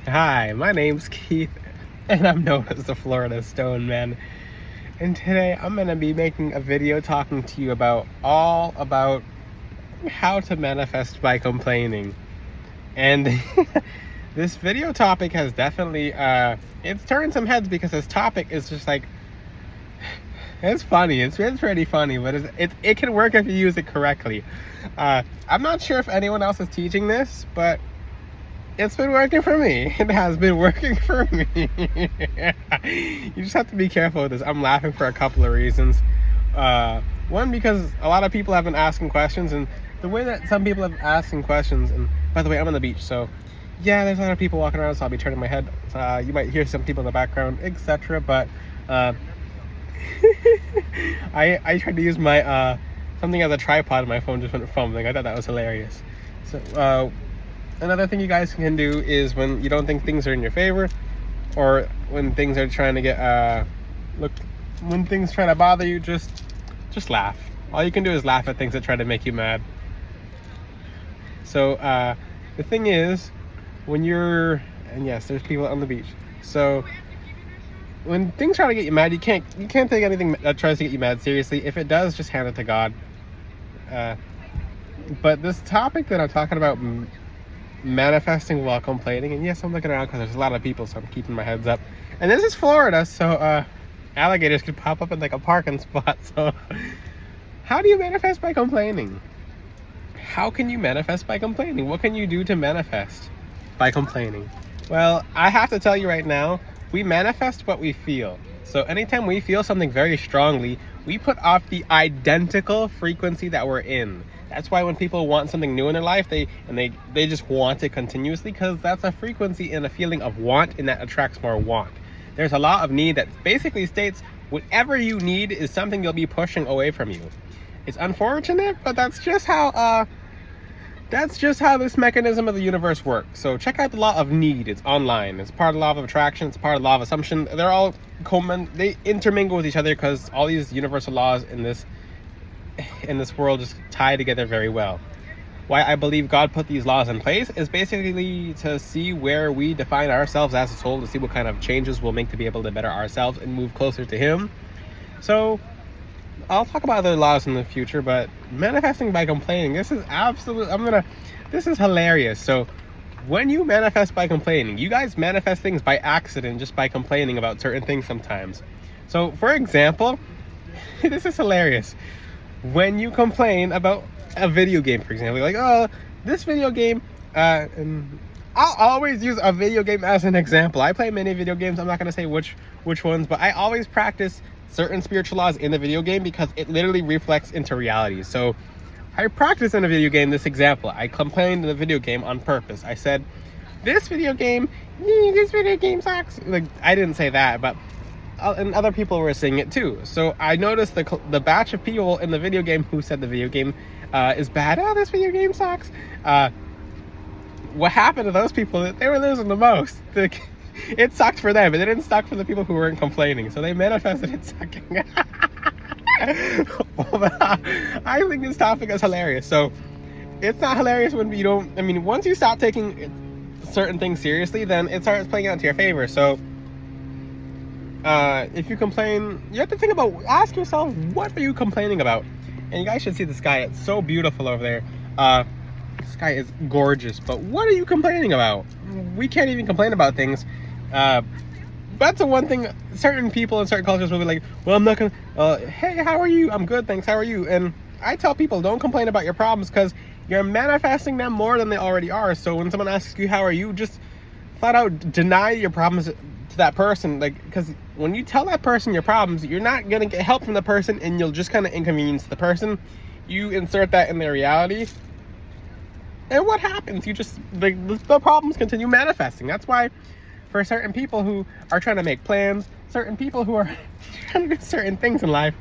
Hi, my name's Keith, and I'm known as the Florida Stone Man. And today I'm going to be making a video talking to you about all about how to manifest by complaining. And this video topic has definitely, it's turned some heads because this topic is just like, it's funny. It's pretty funny, but it can work if you use it correctly. I'm not sure if anyone else is teaching this, but it's been working for me. It has been working for me. You just have to be careful with this. I'm laughing for a couple of reasons. One, because a lot of people have been asking questions, and the way that some people have asking questions, and by the way, I'm on the beach, so yeah, there's a lot of people walking around, so I'll be turning my head. You might hear some people in the background, etc. But I tried to use my something as a tripod, and my phone just went fumbling. I thought that was hilarious. So another thing you guys can do is when you don't think things are in your favor, or when things are trying to get when things try to bother you, just laugh. All you can do is laugh at things that try to make you mad. So the thing is, when you're, and yes, there's people on the beach. So when things try to get you mad, you can't take anything that tries to get you mad seriously. If it does, just hand it to God. But this topic that I'm talking about, manifesting while complaining, and yes, I'm looking around because there's a lot of people, so I'm keeping my heads up. And this is Florida, so alligators could pop up in like a parking spot. So how do you manifest by complaining? How can you manifest by complaining? What can you do to manifest by complaining? Well, I have to tell you right now, we manifest what we feel. So anytime we feel something very strongly, we put off the identical frequency that we're in. That's why when people want something new in their life, they just want it continuously, because that's a frequency and a feeling of want, and that attracts more want. There's a law of need that basically states whatever you need is something you'll be pushing away from you. It's unfortunate, but that's just how this mechanism of the universe works. So check out the law of need. It's online. It's part of the law of attraction. It's part of the law of assumption. They're all they intermingle with each other because all these universal laws in this world just tie together very well. Why I believe God put these laws in place is basically to see where we define ourselves as a soul, to see what kind of changes we'll make to be able to better ourselves and move closer to Him. So I'll talk about other laws in the future, but manifesting by complaining, this is hilarious. So when you manifest by complaining, you guys manifest things by accident just by complaining about certain things sometimes. So for example, this is hilarious. When you complain about a video game, for example, like, oh, this video game, and I'll always use a video game as an example. I play many video games. I'm not going to say which ones, but I always practice certain spiritual laws in the video game because it literally reflects into reality. So I practice in a video game this example. I complained in the video game on purpose. I said, this video game sucks. Like, I didn't say that, but and other people were saying it too. So I noticed the batch of people in the video game who said the video game is bad. Oh, this video game sucks. What happened to those people? They were losing the most. It sucked for them, but it didn't suck for the people who weren't complaining. So they manifested it sucking. I think this topic is hilarious. So it's not hilarious when you don't. I mean, once you stop taking certain things seriously, then it starts playing out to your favor. So if you complain, you have to think about, ask yourself, what are you complaining about? And you guys should see the sky. It's so beautiful over there. The sky is gorgeous, but what are you complaining about? We can't even complain about things. That's the one thing certain people in certain cultures will be like, well, I'm not gonna, hey, how are you? I'm good, thanks, how are you? And I tell people, don't complain about your problems, because you're manifesting them more than they already are. So when someone asks you, how are you, just flat out deny your problems to that person. Like, because when you tell that person your problems, you're not gonna get help from the person, and you'll just kind of inconvenience the person. You insert that in their reality, and what happens? You just, the problems continue manifesting. That's why for certain people who are trying to make plans, certain people who are trying to do certain things in life,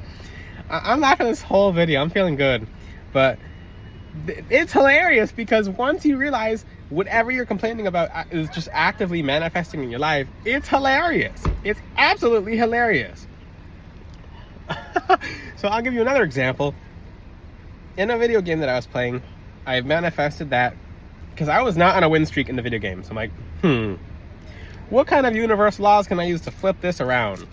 I'm laughing this whole video. I'm feeling good, but it's hilarious, because once you realize whatever you're complaining about is just actively manifesting in your life, it's hilarious. It's absolutely hilarious. So I'll give you another example. In a video game that I was playing, I manifested that, because I was not on a win streak in the video game. So I'm like, what kind of universal laws can I use to flip this around?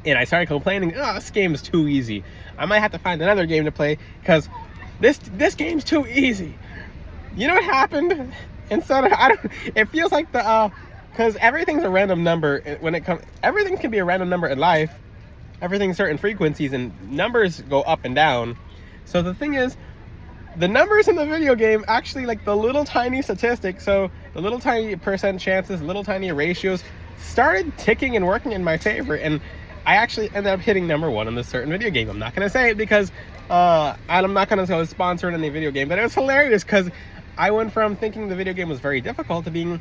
And I started complaining, oh, this game is too easy. I might have to find another game to play because this game's too easy. You know what happened? Instead of, it feels like because everything's a random number when it comes, everything can be a random number in life. Everything's certain frequencies and numbers go up and down. So the thing is, the numbers in the video game actually, like the little tiny statistics, so the little tiny percent chances, little tiny ratios started ticking and working in my favor, and I actually ended up hitting number 1 in this certain video game. I'm not going to say it because I'm not going to go sponsor any video game, but it was hilarious because I went from thinking the video game was very difficult to being,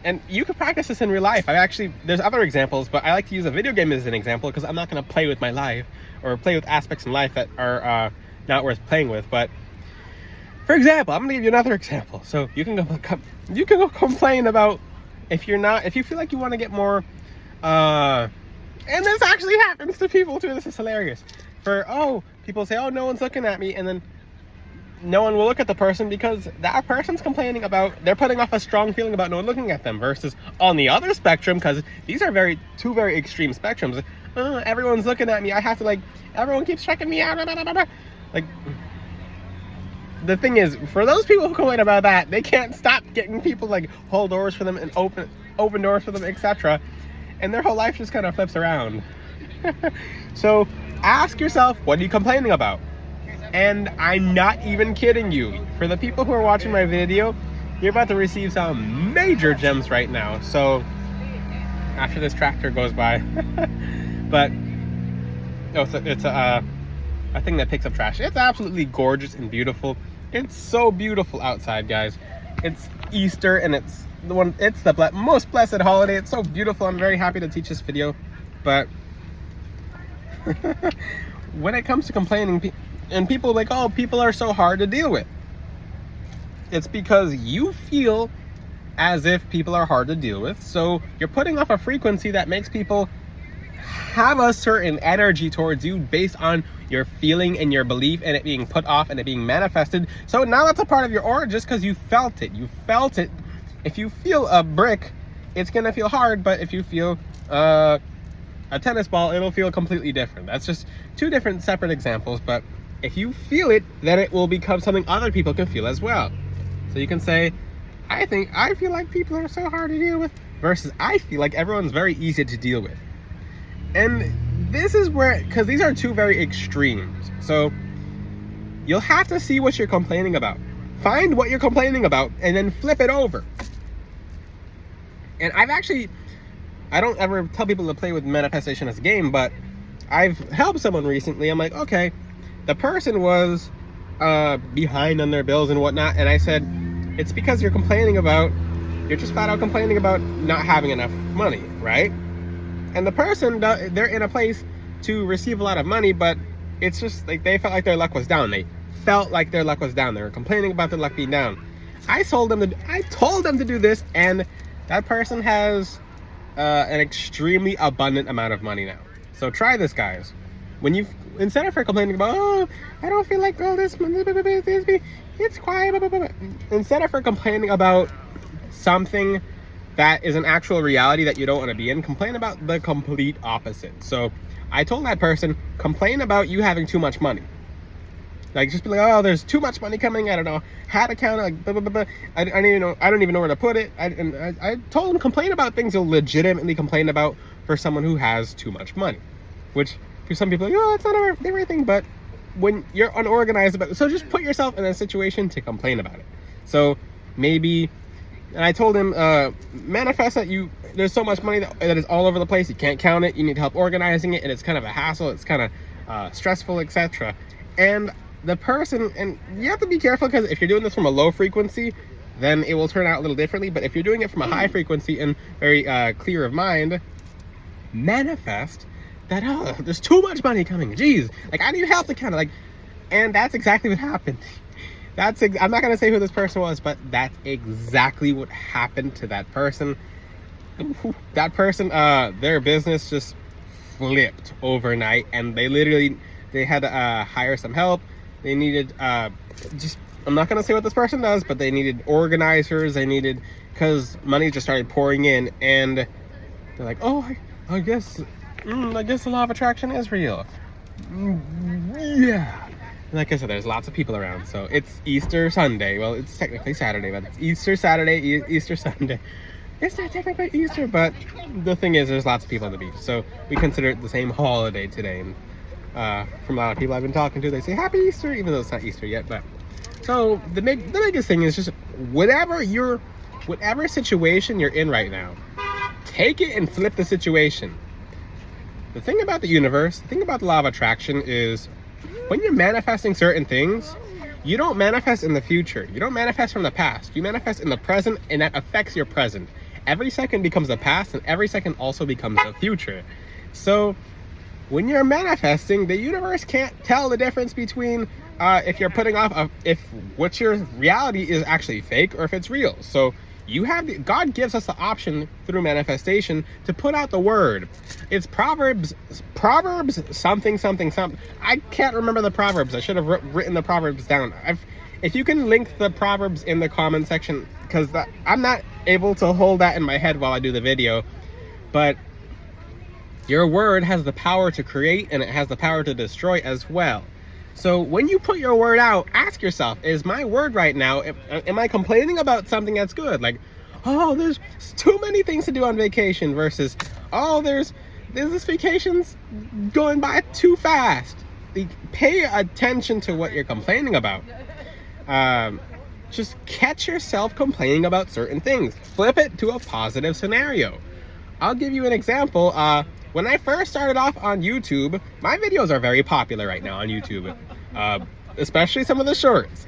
and you could practice this in real life. There's other examples, but I like to use a video game as an example because I'm not going to play with my life or play with aspects in life that are not worth playing with. But for example, I'm going to give you another example. So you can go complain about if you feel like you want to get more, and this actually happens to people too. This is hilarious. People say, oh, no one's looking at me, and then no one will look at the person because that person's complaining about, they're putting off a strong feeling about no one looking at them, versus on the other spectrum, because these are two very extreme spectrums. Everyone's looking at me. I have to everyone keeps checking me out. Blah, blah, blah, blah. Like, the thing is, for those people who complain about that, they can't stop getting people hold doors for them and open doors for them, etc. And their whole life just kind of flips around. So ask yourself, what are you complaining about? And I'm not even kidding you. For the people who are watching my video, you're about to receive some major gems right now. So after this tractor goes by, but it's a thing that picks up trash. It's absolutely gorgeous and beautiful. It's so beautiful outside, guys. It's Easter and it's the most blessed holiday. It's so beautiful. I'm very happy to teach this video, but when it comes to complaining, and people people are so hard to deal with, it's because you feel as if people are hard to deal with. So you're putting off a frequency that makes people have a certain energy towards you based on your feeling and your belief, and it being put off and it being manifested. So now that's a part of your aura just because you felt it. If you feel a brick, it's gonna feel hard, but if you feel a tennis ball, it'll feel completely different. That's just two different separate examples, but if you feel it, then it will become something other people can feel as well. So you can say, I feel like people are so hard to deal with, versus I feel like everyone's very easy to deal with. And this is where, because these are two very extremes, so you'll have to see what you're complaining about. Find what you're complaining about and then flip it over. And I don't ever tell people to play with manifestation as a game, but I've helped someone recently. I'm like, okay, the person was behind on their bills and whatnot, and I said, it's because you're just flat out complaining about not having enough money, right? And the person, they're in a place to receive a lot of money, but it's just like they felt like their luck was down. They were complaining about their luck being down. I told them to do this, and that person has an extremely abundant amount of money now. So try this, guys. Instead of complaining about, oh, I don't feel like all this, it's quiet, blah, blah, blah. Instead of complaining about something that is an actual reality that you don't want to be in, complain about the complete opposite. So I told that person, complain about you having too much money. Just be like, oh, there's too much money coming. I don't know how to count it. Blah, blah, blah, blah. I don't even know where to put it. I told them, complain about things you'll legitimately complain about for someone who has too much money. Which, for some people, oh, it's not everything. But when you're unorganized about it, so just put yourself in a situation to complain about it. So maybe, and I told him, manifest that there's so much money that is all over the place. You can't count it. You need help organizing it, and it's kind of a hassle. It's kind of stressful, etc. And the person, and you have to be careful, because if you're doing this from a low frequency, then it will turn out a little differently. But if you're doing it from a high frequency and very clear of mind, manifest that, oh, there's too much money coming. Jeez, I need help to count it. And that's exactly what happened. I'm not going to say who this person was, but that's exactly what happened to that person. That person, their business just flipped overnight, and they had to hire some help. They needed I'm not going to say what this person does, but they needed organizers. They needed because money just started pouring in, and they're like, oh, I guess the law of attraction is real. Yeah. Like I said, there's lots of people around. So it's Easter Sunday. Well, it's technically Saturday, but it's Easter Saturday, Easter Sunday. It's not technically Easter, but the thing is, there's lots of people on the beach. So we consider it the same holiday today. And from a lot of people I've been talking to, they say Happy Easter, even though it's not Easter yet. But so the biggest thing is just whatever situation you're in right now, take it and flip the situation. The thing about the universe, the thing about the law of attraction is, when you're manifesting certain things, you don't manifest in the future. You don't manifest from the past. You manifest in the present, and that affects your present. Every second becomes the past, and every second also becomes the future. So when you're manifesting, the universe can't tell the difference between if you're putting off if what your reality is actually fake or if it's real. So God gives us the option through manifestation to put out the word. It's Proverbs something. I can't remember the Proverbs. I should have written the Proverbs down. If you can link the Proverbs in the comment section, because I'm not able to hold that in my head while I do the video. But your word has the power to create, and it has the power to destroy as well. So when you put your word out, ask yourself, is my word right now, am I complaining about something that's good? Like, oh, there's too many things to do on vacation, versus, oh, there's this vacation's going by too fast. Pay attention to what you're complaining about. Just catch yourself complaining about certain things. Flip it to a positive scenario. I'll give you an example. When I first started off on YouTube, my videos are very popular right now on YouTube, especially some of the shorts.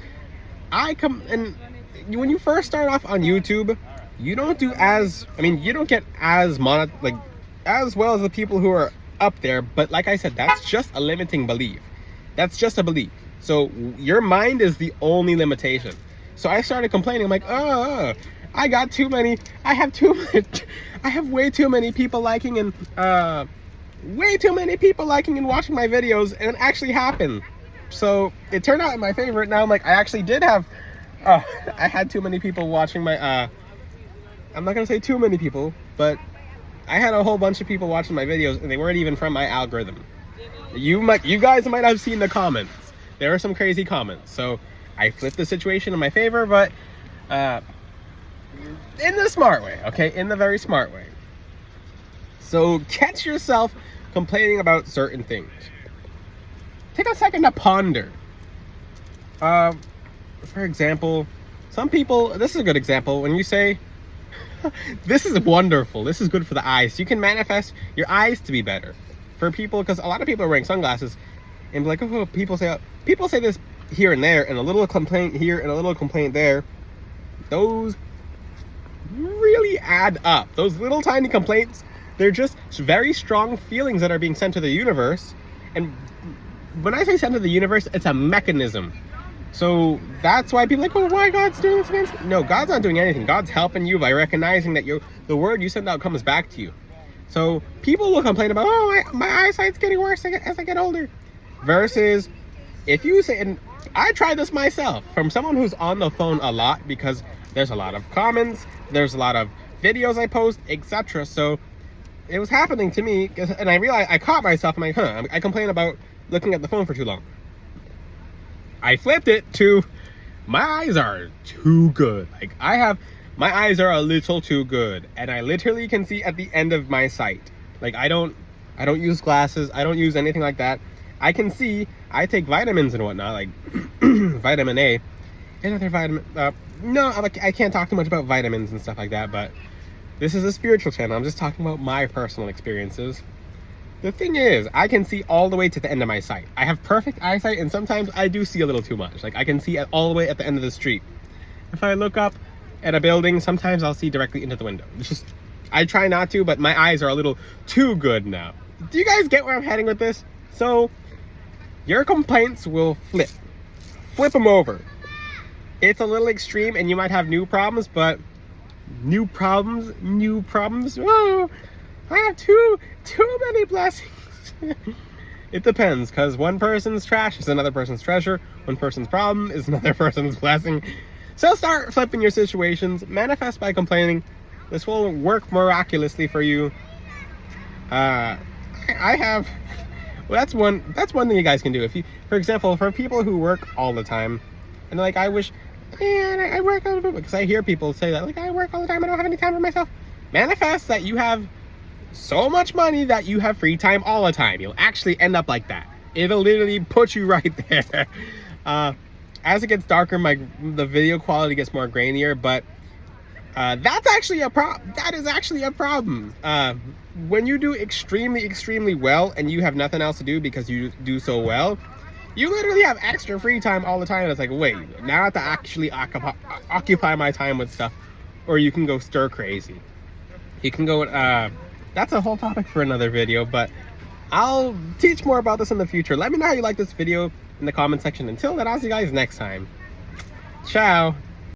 When you first start off on YouTube, you don't get as well as the people who are up there. But like I said, that's just a limiting belief. That's just a belief. So your mind is the only limitation. So I started complaining. I'm like, I have way too many people liking and watching my videos, and it actually happened. So it turned out in my favor. Now I'm like, I actually did have I had too many people watching my I'm not gonna say too many people, but I had a whole bunch of people watching my videos, and they weren't even from my algorithm. You guys might have seen the comments. There are some crazy comments. So I flipped the situation in my favor, but in the smart way, okay? In the very smart way. So catch yourself complaining about certain things. Take a second to ponder. For example, some people, this is a good example, when you say, this is wonderful, this is good for the eyes. You can manifest your eyes to be better. For people, because a lot of people are wearing sunglasses, and be like, oh, people say this here and there, and a little complaint here and a little complaint there. Those really add up. Those little tiny complaints, they're just very strong feelings that are being sent to the universe. And when I say sent to the universe, it's a mechanism. So that's why people are like, oh, why God's doing this against me? No, God's not doing anything. God's helping you by recognizing that the word you send out comes back to you. So people will complain about, oh, my eyesight's getting worse as I get older. Versus, if you say, and I tried this myself, from someone who's on the phone a lot, because there's a lot of comments, there's a lot of videos I post, etc. So it was happening to me, and I realized, I caught myself, I'm like, I complain about looking at the phone for too long. I flipped it to, my eyes are too good. Like, my eyes are a little too good, and I literally can see at the end of my sight. Like, I don't use glasses, I don't use anything like that. I can see. I take vitamins and whatnot, like vitamin A and other vitamin. No, I can't talk too much about vitamins and stuff like that, but this is a spiritual channel. I'm just talking about my personal experiences. The thing is, I can see all the way to the end of my sight. I have perfect eyesight, and sometimes I do see a little too much. Like, I can see all the way at the end of the street. If I look up at a building, sometimes I'll see directly into the window. It's just, I try not to, but my eyes are a little too good now. Do you guys get where I'm heading with this? So your complaints will flip them over. It's a little extreme, and you might have new problems, but new problems. Oh, I have too many blessings. It depends, because one person's trash is another person's treasure. One person's problem is another person's blessing. So start flipping your situations. Manifest by complaining. This will work miraculously for you. I have. Well, that's one thing you guys can do. If you, for example, for people who work all the time, and like, I wish, man, I work all the time, because I hear people say that, like, I work all the time, I don't have any time for myself. Manifest that you have so much money that you have free time all the time. You'll actually end up like that. It'll literally put you right there. As it gets darker, the video quality gets more grainier, but that's actually a problem. That is actually a problem. When you do extremely well and you have nothing else to do because you do so well, you literally have extra free time all the time. It's like, wait, now I have to actually occupy my time with stuff. Or you can go stir crazy. You can go, that's a whole topic for another video, but I'll teach more about this in the future. Let me know how you like this video in the comment section. Until then, I'll see you guys next time. Ciao.